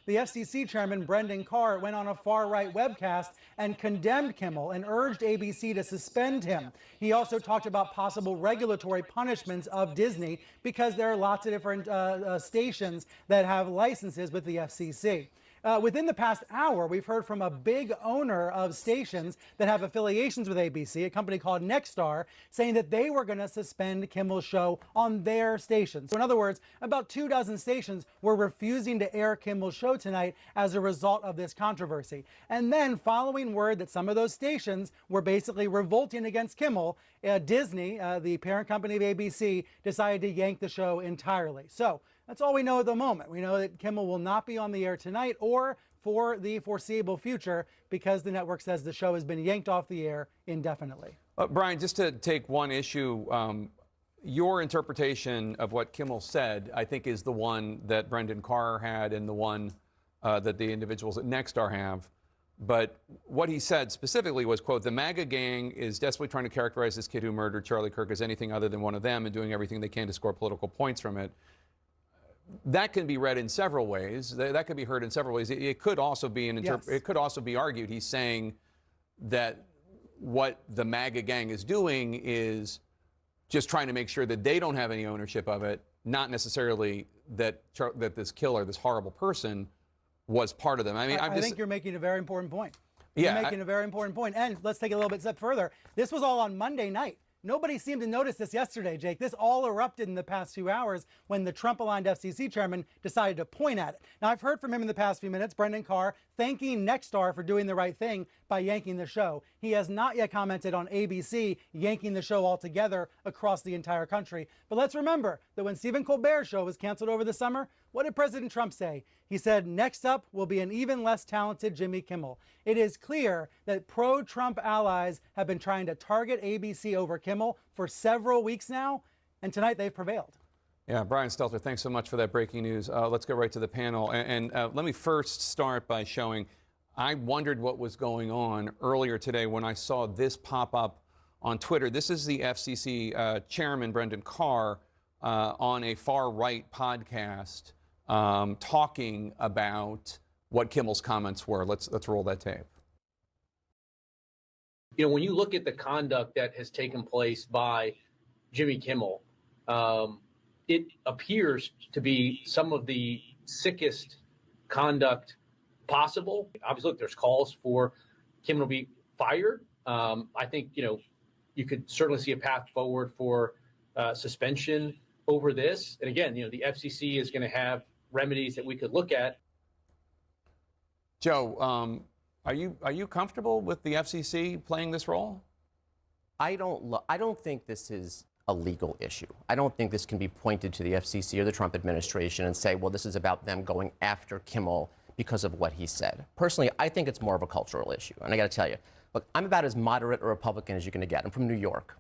the FCC chairman, Brendan Carr, went on a far-right webcast and condemned Kimmel and urged ABC to suspend him. He also talked about possible regulatory punishments of Disney because there are lots of different stations that have licenses with the FCC. Within the past hour, we've heard from a big owner of stations that have affiliations with ABC, a company called Nexstar, saying that they were going to suspend Kimmel's show on their station. So in other words, about 24 stations were refusing to air Kimmel's show tonight as a result of this controversy. And then following word that some of those stations were basically revolting against Kimmel, Disney, the parent company of ABC, decided to yank the show entirely. So that's all we know at the moment. We know that Kimmel will not be on the air tonight or for the foreseeable future because the network says the show has been yanked off the air indefinitely. Brian, just to take one issue, your interpretation of what Kimmel said, I think, is the one that Brendan Carr had and the one that the individuals at Nexstar have. But what he said specifically was, quote, "The MAGA gang is desperately trying to characterize this kid who murdered Charlie Kirk as anything other than one of them and doing everything they can to score political points from it." That can be read in several ways. That could be heard in several ways. It could also be it could also be argued he's saying that what the MAGA gang is doing is just trying to make sure that they don't have any ownership of it, not necessarily that this killer, this horrible person, was part of them. I mean, I think you're making a very important point. Yeah, you're making a very important point. And let's take it a little bit step further. This was all on Monday night. Nobody seemed to notice this yesterday, Jake. This all erupted in the past few hours when the Trump-aligned FCC chairman decided to point at it. Now, I've heard from him in the past few minutes, Brendan Carr, thanking Nexstar for doing the right thing by yanking the show. He has not yet commented on ABC yanking the show altogether across the entire country. But let's remember that when Stephen Colbert's show was canceled over the summer, what did President Trump say? He said, next up will be an even less talented Jimmy Kimmel. It is clear that pro-Trump allies have been trying to target ABC over Kimmel for several weeks now, and tonight they've prevailed. Yeah, Brian Stelter, thanks so much for that breaking news. Let's go right to the panel. And let me first start by showing, I wondered what was going on earlier today when I saw this pop up on Twitter. This is the FCC chairman, Brendan Carr, on a far-right podcast talking about what Kimmel's comments were. Let's roll that tape. You know, when you look at the conduct that has taken place by Jimmy Kimmel, it appears to be some of the sickest conduct possible. Obviously, look, there's calls for Kimmel to be fired. I think, you know, you could certainly see a path forward for suspension over this. And again, you know, the FCC is going to have remedies that we could look at. Joe, are you comfortable with the FCC playing this role? I don't think this is a legal issue. I don't think this can be pointed to the FCC or the Trump administration and say, well, this is about them going after Kimmel because of what he said. Personally, I think it's more of a cultural issue. And I got to tell you, look, I'm about as moderate a Republican as you're going to get. I'm from New York.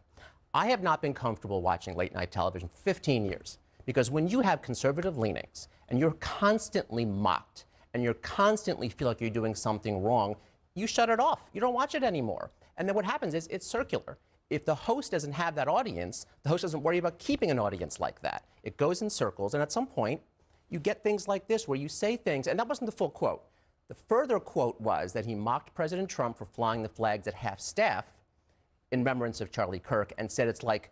I have not been comfortable watching late night television for 15 years because when you have conservative leanings and you're constantly mocked and you constantly feel like you're doing something wrong, you shut it off. You don't watch it anymore. And then what happens is it's circular. If the host doesn't have that audience, the host doesn't worry about keeping an audience like that. It goes in circles, and at some point, you get things like this where you say things, and that wasn't the full quote. The further quote was that he mocked President Trump for flying the flags at half-staff in remembrance of Charlie Kirk and said it's like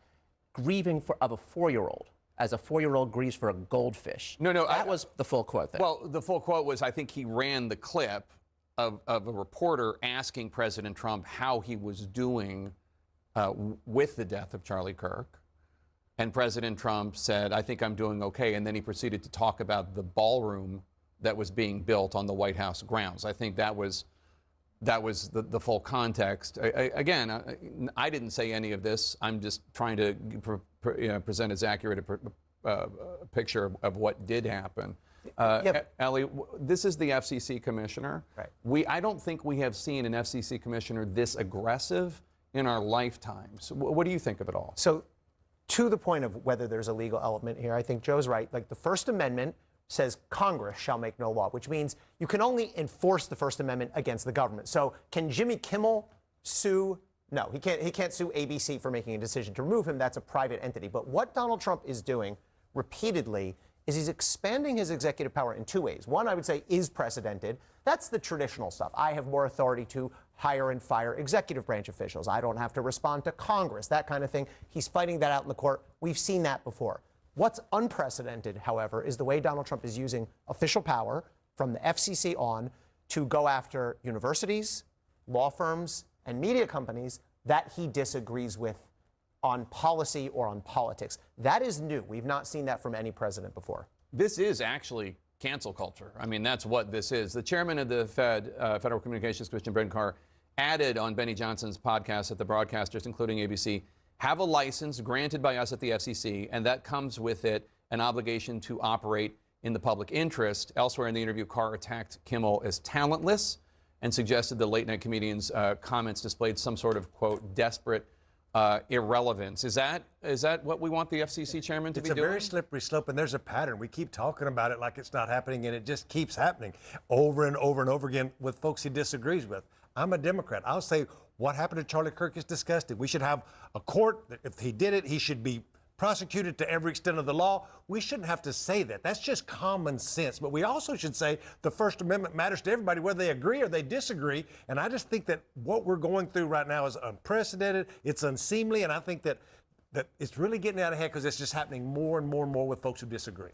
grieving of a 4-year-old, as a 4-year-old grieves for a goldfish. No, that was the full quote there. Well, the full quote was, I think he ran the clip of a reporter asking President Trump how he was doing with the death of Charlie Kirk. And President Trump said, I think I'm doing okay. And then he proceeded to talk about the ballroom that was being built on the White House grounds. I think that was the full context. Again, I didn't say any of this. I'm just trying to present as accurate a picture of what did happen. Ellie, this is the FCC commissioner. Right. I don't think we have seen an FCC commissioner this aggressive in our lifetimes. What do you think of it all? So, to the point of whether there's a legal element here, I think Joe's right. Like, the First Amendment says Congress shall make no law, which means you can only enforce the First Amendment against the government. So can Jimmy Kimmel sue? No, he can't sue ABC for making a decision to remove him. That's a private entity. But what Donald Trump is doing repeatedly is he's expanding his executive power in two ways. One, I would say, is precedented. That's the traditional stuff. I have more authority to hire and fire executive branch officials. I don't have to respond to Congress, that kind of thing. He's fighting that out in the court. We've seen that before. What's unprecedented, however, is the way Donald Trump is using official power from the FCC on to go after universities, law firms, and media companies that he disagrees with on policy or on politics. That is new. We've not seen that from any president before. This is actually cancel culture. I mean, that's what this is. The chairman of the Federal Communications Commission, Brendan Carr, added on Benny Johnson's podcast that the broadcasters, including ABC, have a license granted by us at the FCC, and that comes with it an obligation to operate in the public interest. Elsewhere in the interview, Carr attacked Kimmel as talentless and suggested the late-night comedian's comments displayed some sort of, quote, desperate irrelevance. Is that what we want the FCC chairman to be doing? It's a very slippery slope, and there's a pattern. We keep talking about it like it's not happening, and it just keeps happening over and over and over again with folks he disagrees with. I'm a Democrat. I'll say what happened to Charlie Kirk is disgusting. We should have a court that if he did it, he should be prosecuted to every extent of the law. We shouldn't have to say that. That's just common sense. But we also should say the First Amendment matters to everybody, whether they agree or they disagree. And I just think that what we're going through right now is unprecedented. It's unseemly. And I think that it's really getting out of hand because it's just happening more and more and more with folks who disagree.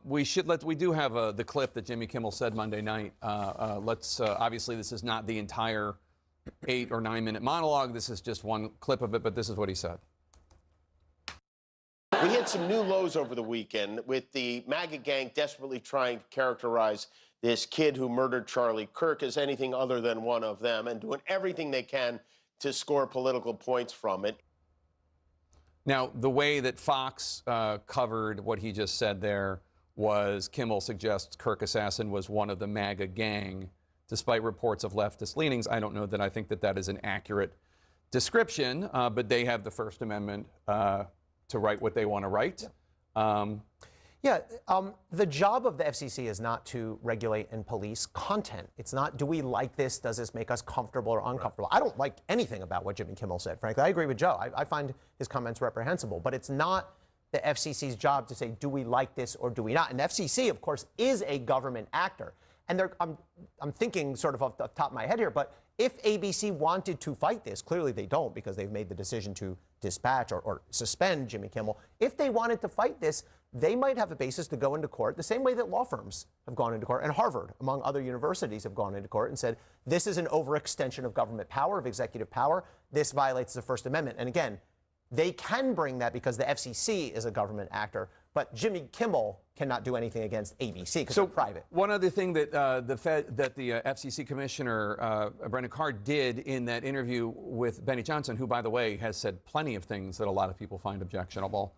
We do have the clip that Jimmy Kimmel said Monday night. Obviously, this is not the entire 8 or 9 minute monologue. This is just one clip of it, but this is what he said. We hit some new lows over the weekend with the MAGA gang desperately trying to characterize this kid who murdered Charlie Kirk as anything other than one of them and doing everything they can to score political points from it. Now, the way that Fox covered what he just said there was Kimmel suggests Kirk assassin was one of the MAGA gang, despite reports of leftist leanings. I don't know that I think that is an accurate description, but they have the First Amendment to write what they want to write. The job of the FCC is not to regulate and police content. It's not, do we like this? Does this make us comfortable or uncomfortable? Right. I don't like anything about what Jimmy Kimmel said, frankly. I agree with Joe. I find his comments reprehensible, but it's not the FCC's job to say, do we like this or do we not? And the FCC, of course, is a government actor. And I'm thinking sort of off the top of my head here, but if ABC wanted to fight this, clearly they don't because they've made the decision to dispatch or suspend Jimmy Kimmel. If they wanted to fight this, they might have a basis to go into court the same way that law firms have gone into court, and Harvard, among other universities, have gone into court and said, this is an overextension of government power, of executive power. This violates the First Amendment. And again, they can bring that because the FCC is a government actor, but Jimmy Kimmel cannot do anything against ABC because they're private. One other thing that the FCC commissioner, Brendan Carr, did in that interview with Benny Johnson, who, by the way, has said plenty of things that a lot of people find objectionable,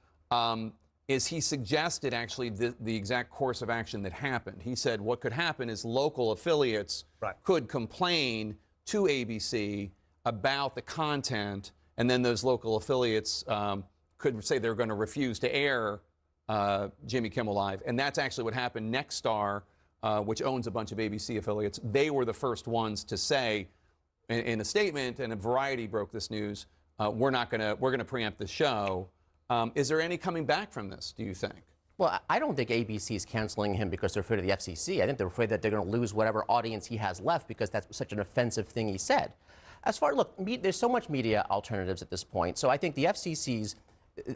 is he suggested actually the exact course of action that happened. He said what could happen is local affiliates could complain to ABC about the content, and then those local affiliates could say they're going to refuse to air Jimmy Kimmel Live. And that's actually what happened. Nexstar, which owns a bunch of ABC affiliates, they were the first ones to say in a statement, and Variety broke this news, we're going to preempt the show. Is there any coming back from this, do you think? Well, I don't think ABC is canceling him because they're afraid of the FCC. I think they're afraid that they're going to lose whatever audience he has left because that's such an offensive thing he said. As far as, look, there's so much media alternatives at this point. So I think the FCC's,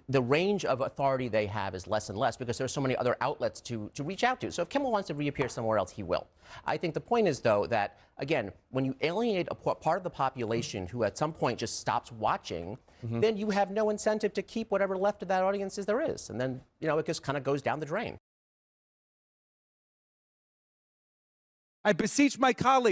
the range of authority they have is less and less because there's so many other outlets to reach out to. So if Kimmel wants to reappear somewhere else, he will. I think the point is, though, that, again, when you alienate a part of the population who at some point just stops watching, then you have no incentive to keep whatever left of that audience there is. And then, it just kind of goes down the drain. I beseech my colleagues